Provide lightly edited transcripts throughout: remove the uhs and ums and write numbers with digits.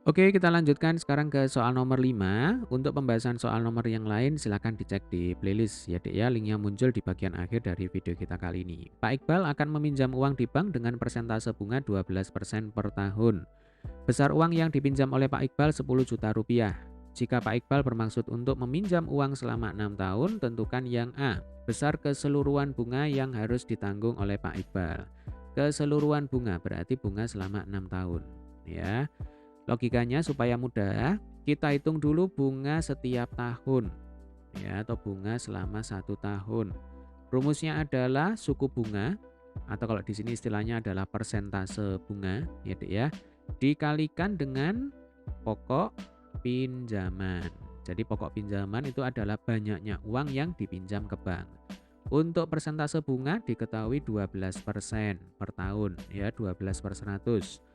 Oke, kita lanjutkan sekarang ke soal nomor 5. Untuk pembahasan soal nomor yang lain silahkan dicek di playlist ya Dek ya. Linknya muncul di bagian akhir dari video kita kali ini. Pak Iqbal akan meminjam uang di bank dengan persentase bunga 12% per tahun. Besar uang yang dipinjam oleh Pak Iqbal 10 juta rupiah. Jika Pak Iqbal bermaksud untuk meminjam uang selama 6 tahun, tentukan yang A. Besar keseluruhan bunga yang harus ditanggung oleh Pak Iqbal. Keseluruhan bunga berarti bunga selama 6 tahun. Ya. Logikanya supaya mudah, kita hitung dulu bunga setiap tahun ya atau bunga selama 1 tahun. Rumusnya adalah suku bunga atau kalau di sini istilahnya adalah persentase bunga ya Dek ya, dikalikan dengan pokok pinjaman. Jadi pokok pinjaman itu adalah banyaknya uang yang dipinjam ke bank. Untuk persentase bunga diketahui 12% per tahun ya, 12/100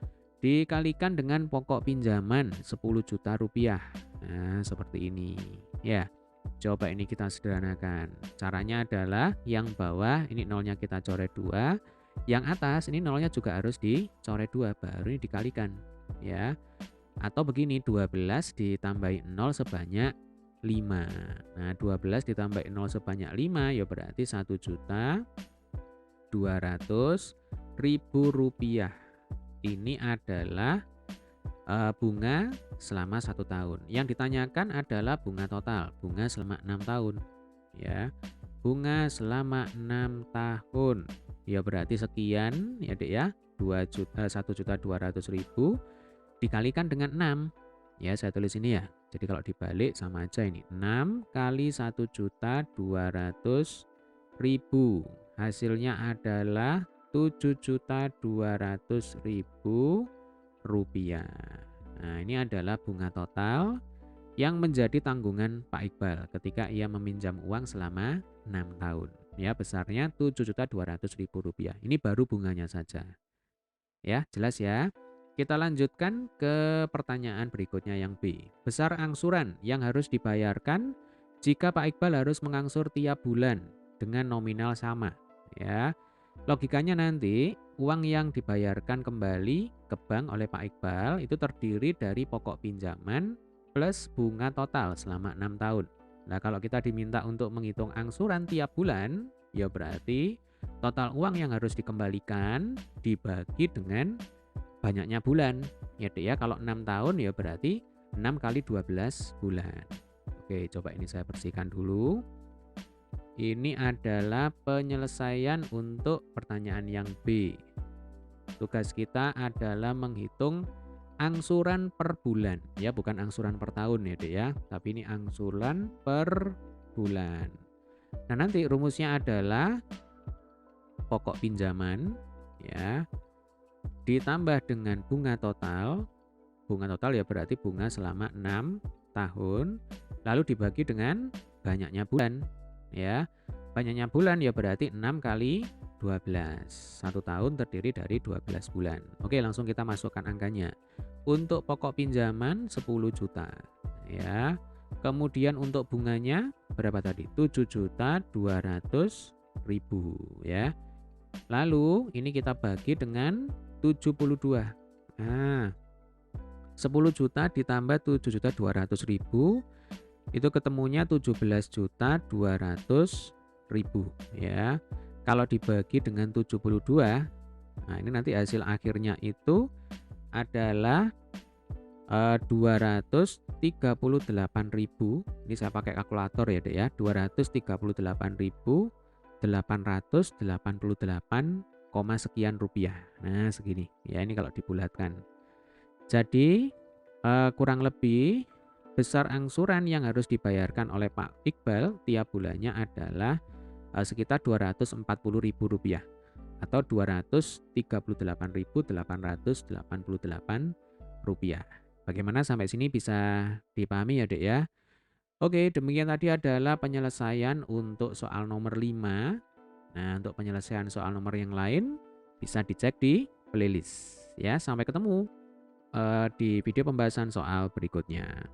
dikalikan dengan pokok pinjaman 10 juta rupiah. Nah, seperti ini. Ya, coba ini kita sederhanakan. Caranya adalah yang bawah ini nolnya kita coret 2, yang atas ini nolnya juga harus dicoret 2, baru ini dikalikan. Ya, atau begini 12 ditambahi 0 sebanyak 5. Nah, 12 ditambahi 0 sebanyak 5 ya berarti 1.200.000 rupiah. Ini adalah bunga selama 1 tahun. Yang ditanyakan adalah bunga total, bunga selama 6 tahun. Ya, bunga selama 6 tahun. Ya berarti sekian ya Dek ya, 1.200.000 dikalikan dengan 6. Ya, saya tulis ini ya. Jadi kalau dibalik sama aja ini. 6 kali 1.200.000. Hasilnya adalah 7.200.000 rupiah. Nah, ini adalah bunga total yang menjadi tanggungan Pak Iqbal ketika ia meminjam uang selama 6 tahun. Ya, besarnya 7.200.000 rupiah. Ini baru bunganya saja. Ya, jelas ya. Kita lanjutkan ke pertanyaan berikutnya yang B. Besar angsuran yang harus dibayarkan jika Pak Iqbal harus mengangsur tiap bulan dengan nominal sama. Ya, logikanya nanti uang yang dibayarkan kembali ke bank oleh Pak Iqbal itu terdiri dari pokok pinjaman plus bunga total selama 6 tahun. Nah, kalau kita diminta untuk menghitung angsuran tiap bulan, ya berarti total uang yang harus dikembalikan dibagi dengan banyaknya bulan. Ya Dek ya, kalau 6 tahun ya berarti 6 kali 12 bulan. Oke, coba ini saya bersihkan dulu. Ini adalah penyelesaian untuk pertanyaan yang B. Tugas kita adalah menghitung angsuran per bulan. Ya, bukan angsuran per tahun ya Dek ya, tapi ini angsuran per bulan. Nah, nanti rumusnya adalah pokok pinjaman ya ditambah dengan bunga total. Bunga total ya berarti bunga selama 6 tahun lalu dibagi dengan banyaknya bulan ya. Banyaknya bulan ya berarti 6 kali 12. 1 tahun terdiri dari 12 bulan. Oke, langsung kita masukkan angkanya. Untuk pokok pinjaman 10 juta ya. Kemudian untuk bunganya berapa tadi? 7.200.000 ya. Lalu ini kita bagi dengan 72. Nah, 10 juta ditambah 7.200.000 itu ketemunya 17.200.000 ya. Kalau dibagi dengan 72, nah ini nanti hasil akhirnya itu adalah 238.000. Ini saya pakai kalkulator ya Dek ya. 238.888, sekian rupiah. Nah, segini. Ya, ini kalau dibulatkan. Jadi kurang lebih besar angsuran yang harus dibayarkan oleh Pak Iqbal tiap bulannya adalah sekitar 240.000 rupiah atau 238.888 rupiah. Bagaimana sampai sini bisa dipahami ya Dek ya? Oke, demikian tadi adalah penyelesaian untuk soal nomor 5. Nah, untuk penyelesaian soal nomor yang lain bisa dicek di playlist ya. Sampai ketemu di video pembahasan soal berikutnya.